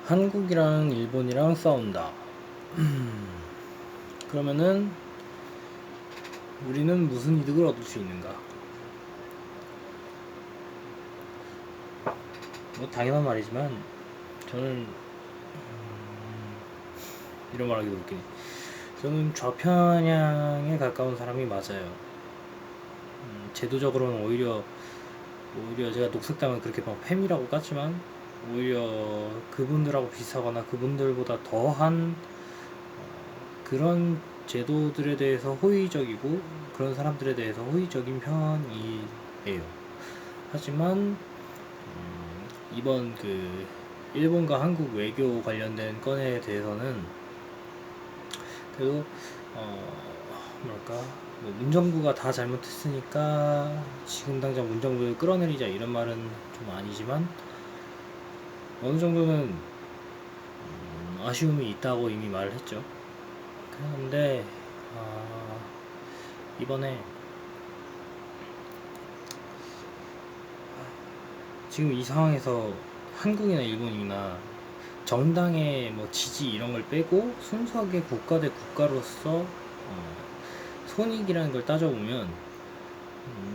한국이랑 일본이랑 싸운다. 그러면은 우리는 무슨 이득을 얻을 수 있는가? 뭐 당연한 말이지만 저는 이런 말하기도 웃기네. 저는 좌편향에 가까운 사람이 맞아요. 제도적으로는 오히려 제가 녹색당은 그렇게 막 팸이라고 깠지만 오히려 그분들하고 비슷하거나 그분들보다 더한 그런 제도들에 대해서 호의적이고 그런 사람들에 대해서 호의적인 편이에요. 하지만 이번 그 일본과 한국 외교 관련된 건에 대해서는 그래도 뭐랄까 뭐 문정부가 다 잘못했으니까 지금 당장 문정부를 끌어내리자 이런 말은 좀 아니지만 어느 정도는 아쉬움이 있다고 이미 말을 했죠. 그런데 이번에 지금 이 상황에서 한국이나 일본이나 정당의 뭐 지지 이런 걸 빼고 순수하게 국가 대 국가로서 손익이라는 걸 따져보면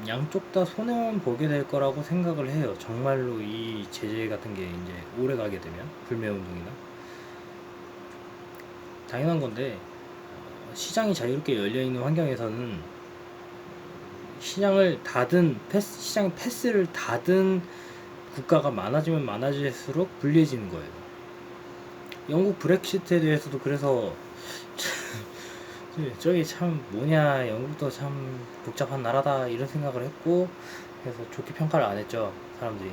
양쪽 다 손해만 보게 될 거라고 생각을 해요. 정말로 이 제재 같은 게 이제 오래 가게 되면 불매운동이나 당연한 건데 시장이 자유롭게 열려 있는 환경에서는 시장을 닫은 시장 패스를 닫은 국가가 많아지면 많아질수록 불리해지는 거예요. 영국 브렉시트에 대해서도 그래서 저기 참 뭐냐 영국도 참 복잡한 나라다 이런 생각을 했고 그래서 좋게 평가를 안 했죠 사람들이.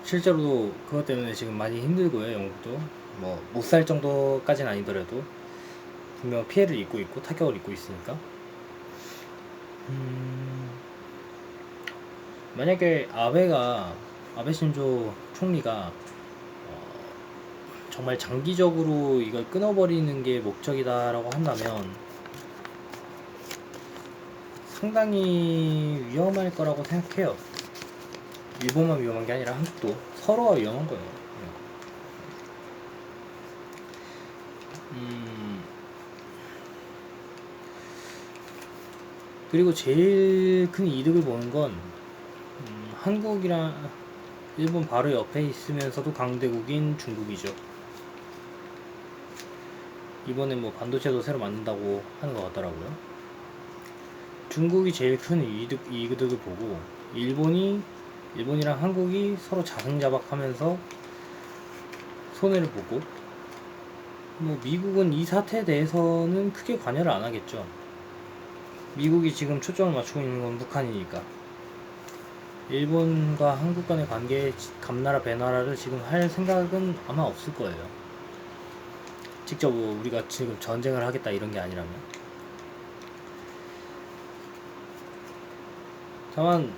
실제로도 그것 때문에 지금 많이 힘들고요. 영국도 뭐 못 살 정도까지는 아니더라도 분명 피해를 입고 있고 타격을 입고 있으니까 만약에 아베 신조 총리가 정말 장기적으로 이걸 끊어버리는 게 목적이다라고 한다면 상당히 위험할 거라고 생각해요. 일본만 위험한 게 아니라 한국도 서로가 위험한 거예요. 그리고 제일 큰 이득을 보는 건 한국이랑 일본 바로 옆에 있으면서도 강대국인 중국이죠. 이번에 뭐 반도체도 새로 만든다고 하는 것 같더라고요. 중국이 제일 큰 이득을 보고 일본이랑 한국이 서로 자승자박하면서 손해를 보고 뭐 미국은 이 사태에 대해서는 크게 관여를 안 하겠죠. 미국이 지금 초점을 맞추고 있는 건 북한이니까. 일본과 한국 간의 관계에 감나라 배나라를 지금 할 생각은 아마 없을 거예요. 직접 뭐 우리가 지금 전쟁을 하겠다 이런 게 아니라면. 다만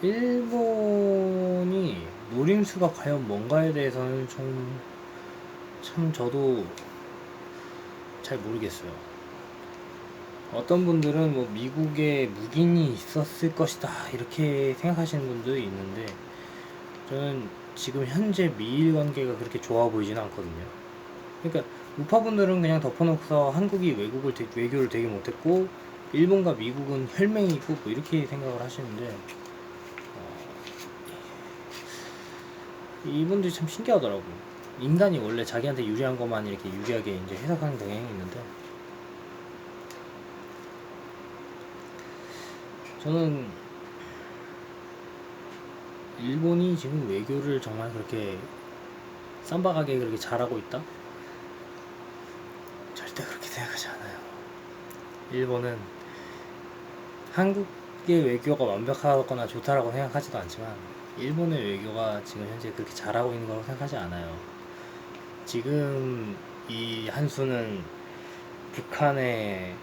일본이 노림수가 과연 뭔가에 대해서는 참 저도 잘 모르겠어요. 어떤 분들은 뭐 미국에 묵인이 있었을 것이다 이렇게 생각하시는 분들도 있는데 저는 지금 현재 미일 관계가 그렇게 좋아 보이지는 않거든요. 그러니까 우파분들은 그냥 덮어놓고서 한국이 외교를 되게 못했고 일본과 미국은 혈맹이고 뭐 이렇게 생각을 하시는데 이분들이 참 신기하더라고. 인간이 원래 자기한테 유리한 것만 이렇게 유리하게 이제 해석하는 경향이 있는데 저는 일본이 지금 외교를 정말 그렇게 쌈박하게 그렇게 잘하고 있다? 절대 그렇게 생각하지 않아요. 일본은 한국의 외교가 완벽하거나 좋다라고 생각하지도 않지만 일본의 외교가 지금 현재 그렇게 잘하고 있는 거라고 생각하지 않아요. 지금 이 한수는 북한의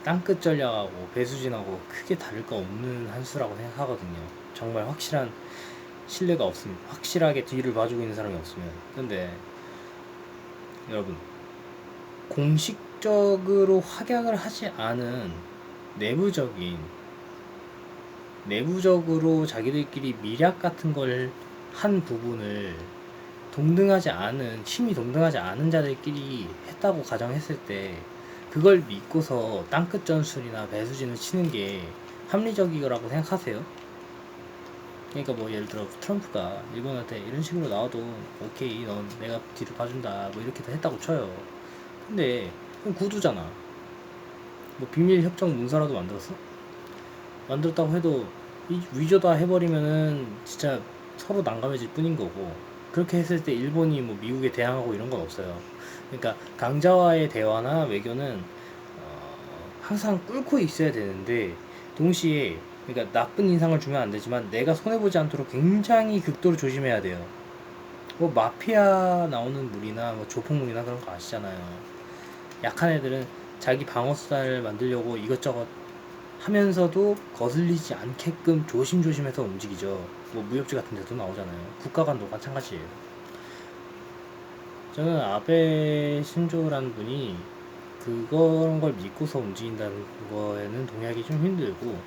땅끝 전략하고 배수진하고 크게 다를 거 없는 한수라고 생각하거든요. 정말 확실한 신뢰가 없으면, 확실하게 뒤를 봐주고 있는 사람이 없으면. 근데 여러분, 공식적으로 확약을 하지 않은 내부적인 내부적으로 자기들끼리 밀약 같은 걸 한 부분을 동등하지 않은, 힘이 동등하지 않은 자들끼리 했다고 가정했을 때 그걸 믿고서 땅끝 전술이나 배수진을 치는 게 합리적이라고 생각하세요? 그러니까 뭐 예를 들어 트럼프가 일본한테 이런 식으로 나와도 오케이, 넌 내가 뒤를 봐준다, 뭐 이렇게 했다고 쳐요. 근데 그건 구두잖아. 뭐 비밀 협정 문서라도 만들었어? 만들었다고 해도 위조다 해버리면은 진짜 서로 난감해질 뿐인 거고, 그렇게 했을 때 일본이 뭐 미국에 대항하고 이런 건 없어요. 그러니까 강자와의 대화나 외교는 항상 꿇고 있어야 되는데, 동시에 그러니까 나쁜 인상을 주면 안 되지만 내가 손해보지 않도록 굉장히 극도로 조심해야 돼요. 뭐 마피아 나오는 물이나 뭐 조폭물이나 그런 거 아시잖아요. 약한 애들은 자기 방어수단을 만들려고 이것저것 하면서도 거슬리지 않게끔 조심조심해서 움직이죠. 뭐 무협지 같은 데도 나오잖아요. 국가 간도 마찬가지예요. 저는 아베 신조라는 분이 그런 걸 믿고서 움직인다는 거에는 동의하기 좀 힘들고,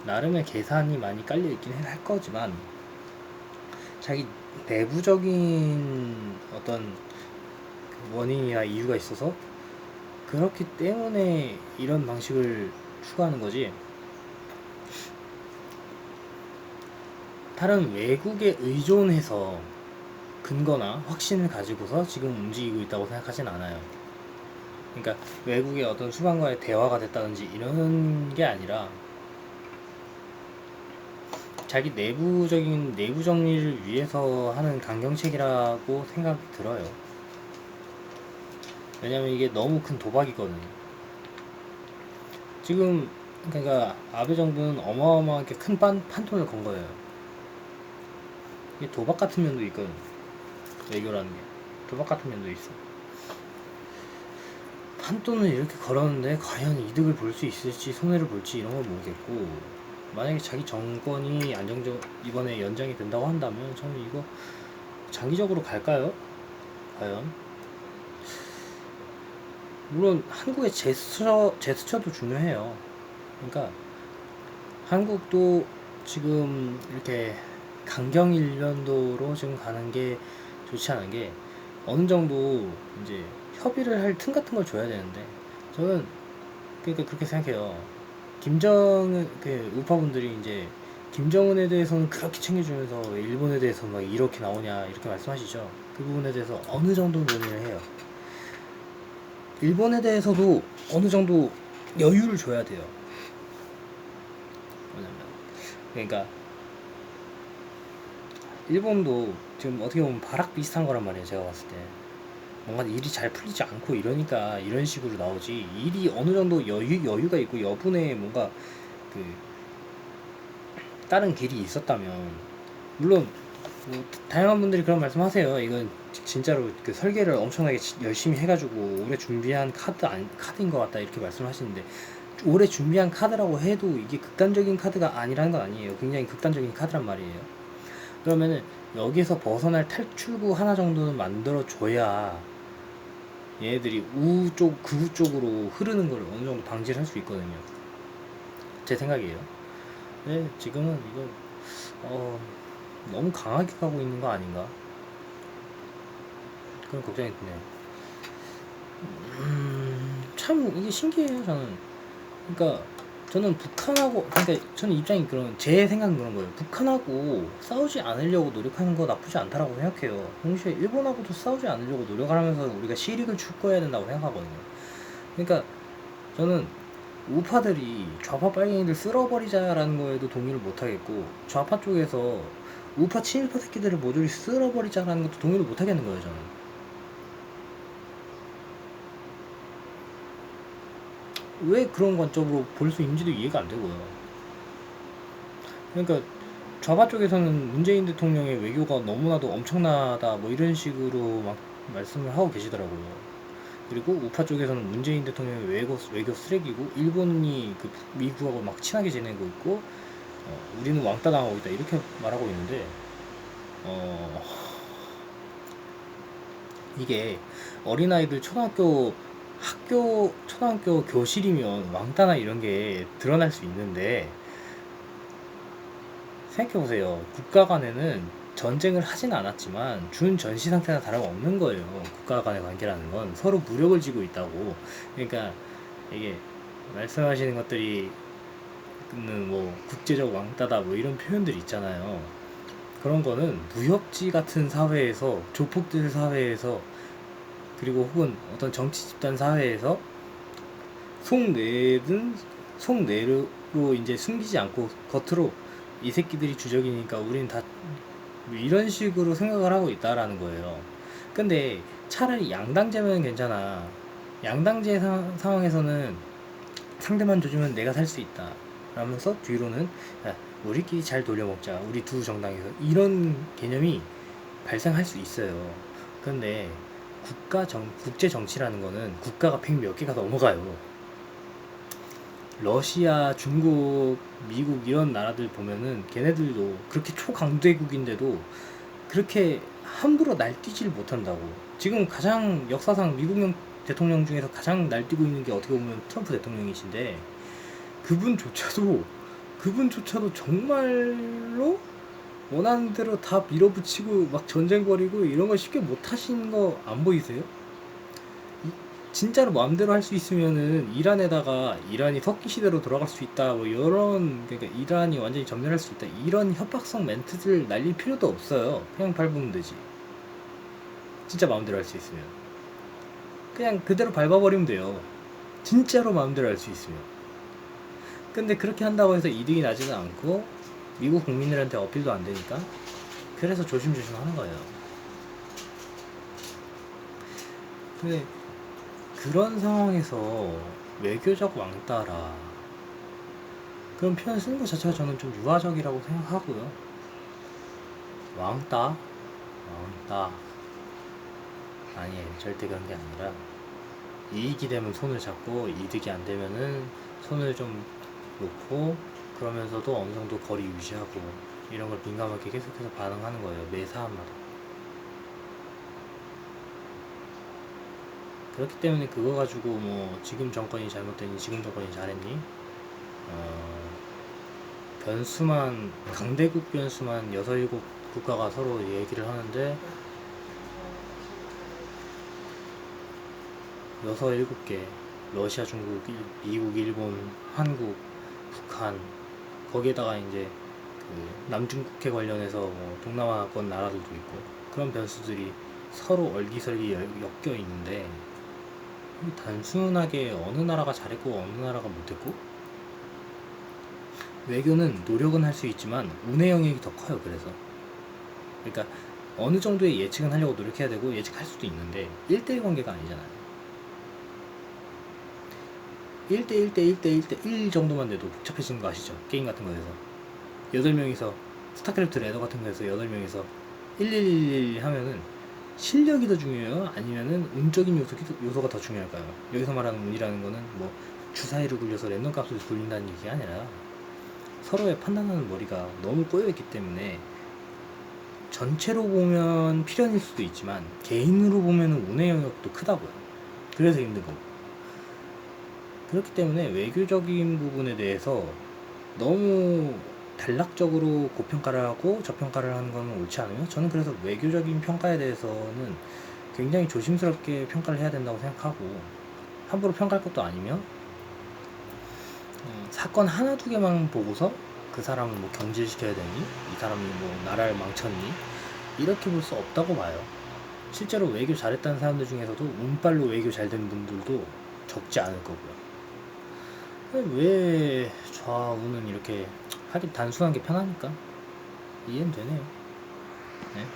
나름의 계산이 많이 깔려 있긴 할 거지만 자기 내부적인 어떤 원인이나 이유가 있어서 그렇기 때문에 이런 방식을 추구하는 거지, 다른 외국에 의존해서 근거나 확신을 가지고서 지금 움직이고 있다고 생각하진 않아요. 그러니까 외국의 어떤 수반과의 대화가 됐다든지 이런 게 아니라 자기 내부적인 내부 정리를 위해서 하는 강경책이라고 생각이 들어요. 왜냐면 이게 너무 큰 도박이거든요. 지금 그러니까 아베 정부는 어마어마하게 큰 판돈을 건 거예요. 이게 도박 같은 면도 있거든. 외교라는 게 도박 같은 면도 있어. 판돈을 이렇게 걸었는데 과연 이득을 볼 수 있을지 손해를 볼지 이런 걸 모르겠고, 만약에 자기 정권이 안정적 이번에 연장이 된다고 한다면 저는 이거 장기적으로 갈까요? 과연? 물론 한국의 제스처도 중요해요. 그러니까 한국도 지금 이렇게 강경일변도로 지금 가는 게 좋지 않은 게, 어느 정도 이제 협의를 할 틈 같은 걸 줘야 되는데, 저는 그러니까 그렇게 생각해요. 김정은 그 우파분들이 이제 김정은에 대해서는 그렇게 챙겨주면서 왜 일본에 대해서 막 이렇게 나오냐 이렇게 말씀하시죠. 그 부분에 대해서 어느 정도 논의를 해요. 일본에 대해서도 어느 정도 여유를 줘야 돼요. 뭐냐면 그러니까 일본도 지금 어떻게 보면 발악 비슷한 거란 말이에요. 제가 봤을 때 뭔가 일이 잘 풀리지 않고 이러니까 이런 식으로 나오지, 일이 어느 정도 여유가 있고 여분의 뭔가 그 다른 길이 있었다면, 물론 뭐 다양한 분들이 그런 말씀하세요. 이건 진짜로 그 설계를 엄청나게 열심히 해가지고 오래 준비한 카드인 것 같다 이렇게 말씀하시는데, 오래 준비한 카드라고 해도 이게 극단적인 카드가 아니라는 건 아니에요. 굉장히 극단적인 카드란 말이에요. 그러면은 여기서 벗어날 탈출구 하나 정도는 만들어 줘야 얘네들이 극우 쪽으로 흐르는 걸 어느 정도 방지를 할 수 있거든요. 제 생각이에요. 근데 지금은 이거 너무 강하게 가고 있는 거 아닌가, 그런 걱정이 드네요. 참 이게 신기해요. 저는 그러니까 저는 북한하고, 그러니까 저는 입장이 그런, 제 생각은 그런 거예요. 북한하고 싸우지 않으려고 노력하는 거 나쁘지 않다라고 생각해요. 동시에 일본하고도 싸우지 않으려고 노력을 하면서 우리가 실익을 추구해야 된다고 생각하거든요. 그러니까 저는 우파들이 좌파 빨갱이들 쓸어버리자라는 거에도 동의를 못하겠고, 좌파 쪽에서 우파 친일파 새끼들을 모조리 쓸어버리자라는 것도 동의를 못하겠는 거예요. 저는 왜 그런 관점으로 볼 수 있는지도 이해가 안 되고요. 그러니까 좌파 쪽에서는 문재인 대통령의 외교가 너무나도 엄청나다 뭐 이런 식으로 막 말씀을 하고 계시더라고요. 그리고 우파 쪽에서는 문재인 대통령의 외교 쓰레기고, 일본이 그 미국하고 막 친하게 지내고 있고, 우리는 왕따 당하고 있다 이렇게 말하고 있는데, 어, 이게 어린아이들 초등학교 교실이면 왕따나 이런 게 드러날 수 있는데, 생각해보세요. 국가 간에는 전쟁을 하진 않았지만 준 전시 상태나 다름없는 거예요. 국가 간의 관계라는 건 서로 무력을 쥐고 있다고. 그러니까 이게 말씀하시는 것들이 뭐 국제적 왕따다 뭐 이런 표현들이 있잖아요. 그런 거는 무협지 같은 사회에서, 조폭들 사회에서, 그리고 혹은 어떤 정치 집단 사회에서 속내로 이제 숨기지 않고 겉으로 이 새끼들이 주적이니까 우린 다 이런 식으로 생각을 하고 있다라는 거예요. 근데 차라리 양당제면 괜찮아. 양당제 상황에서는 상대만 조지면 내가 살 수 있다 라면서 뒤로는 야, 우리끼리 잘 돌려먹자, 우리 두 정당에서, 이런 개념이 발생할 수 있어요. 근데 국제 정치라는 거는 국가가 100몇 개가 넘어가요. 러시아, 중국, 미국 이런 나라들 보면은 걔네들도 그렇게 초강대국인데도 그렇게 함부로 날뛰지를 못한다고. 지금 가장 역사상 미국 대통령 중에서 가장 날뛰고 있는 게 어떻게 보면 트럼프 대통령이신데, 그분조차도 정말로 원하는 대로 다 밀어붙이고 막 전쟁 벌이고 이런 거 쉽게 못 하시는 거 안 보이세요? 진짜로 마음대로 할 수 있으면은 이란에다가 이란이 석기 시대로 돌아갈 수 있다, 뭐 이런, 그러니까 이란이 완전히 점령할 수 있다, 이런 협박성 멘트들 날릴 필요도 없어요. 그냥 밟으면 되지. 진짜 마음대로 할 수 있으면 그냥 그대로 밟아버리면 돼요. 진짜로 마음대로 할 수 있으면. 근데 그렇게 한다고 해서 이득이 나지는 않고 미국 국민들한테 어필도 안 되니까, 그래서 조심조심 하는 거예요. 근데 그런 상황에서 외교적 왕따라, 그런 표현 쓰는 것 자체가 저는 좀 유아적이라고 생각하고요. 왕따? 왕따 아니에요. 절대 그런 게 아니라, 이익이 되면 손을 잡고 이득이 안 되면은 손을 좀 놓고, 그러면서도 어느 정도 거리 유지하고, 이런 걸 민감하게 계속해서 반응하는 거예요. 매 사안마다. 그렇기 때문에 그거 가지고 뭐 지금 정권이 잘못됐니, 지금 정권이 잘했니, 변수만, 강대국 변수만 6, 7 국가가 서로 얘기를 하는데 6, 7개, 러시아, 중국, 미국, 일본, 한국, 북한, 거기에다가 이제 그 남중국해 관련해서 뭐 동남아권 나라들도 있고, 그런 변수들이 서로 얼기설기 엮여 있는데, 단순하게 어느 나라가 잘했고 어느 나라가 못했고, 외교는 노력은 할 수 있지만 운의 영역이 더 커요. 그래서 그러니까 어느 정도의 예측은 하려고 노력해야 되고 예측할 수도 있는데 1대1 관계가 아니잖아요. 1대1 대 1대1 대 1 정도만 돼도 복잡해지는 거 아시죠? 게임 같은 거에서 8명이서, 스타크래프트 레더 같은 거에서 8명이서 1111 하면은 실력이 더 중요해요? 아니면은 운적인 요소가 더 중요할까요? 여기서 말하는 운이라는 거는 뭐 주사위를 굴려서 랜덤 값을 굴린다는 얘기가 아니라, 서로의 판단하는 머리가 너무 꼬여있기 때문에 전체로 보면 필연일 수도 있지만 개인으로 보면 운의 영역도 크다고요. 그래서 힘든 거고. 그렇기 때문에 외교적인 부분에 대해서 너무 단락적으로 고평가를 하고 저평가를 하는 건 옳지 않으며, 저는 그래서 외교적인 평가에 대해서는 굉장히 조심스럽게 평가를 해야 된다고 생각하고, 함부로 평가할 것도 아니며, 사건 하나 두 개만 보고서 그 사람을 뭐 경질시켜야 되니, 이 사람이 뭐 나라를 망쳤니, 이렇게 볼 수 없다고 봐요. 실제로 외교 잘했다는 사람들 중에서도 운빨로 외교 잘 된 분들도 적지 않을 거고요. 왜 좌우는 이렇게 하긴 단순한 게 편하니까 이해는 되네요. 네.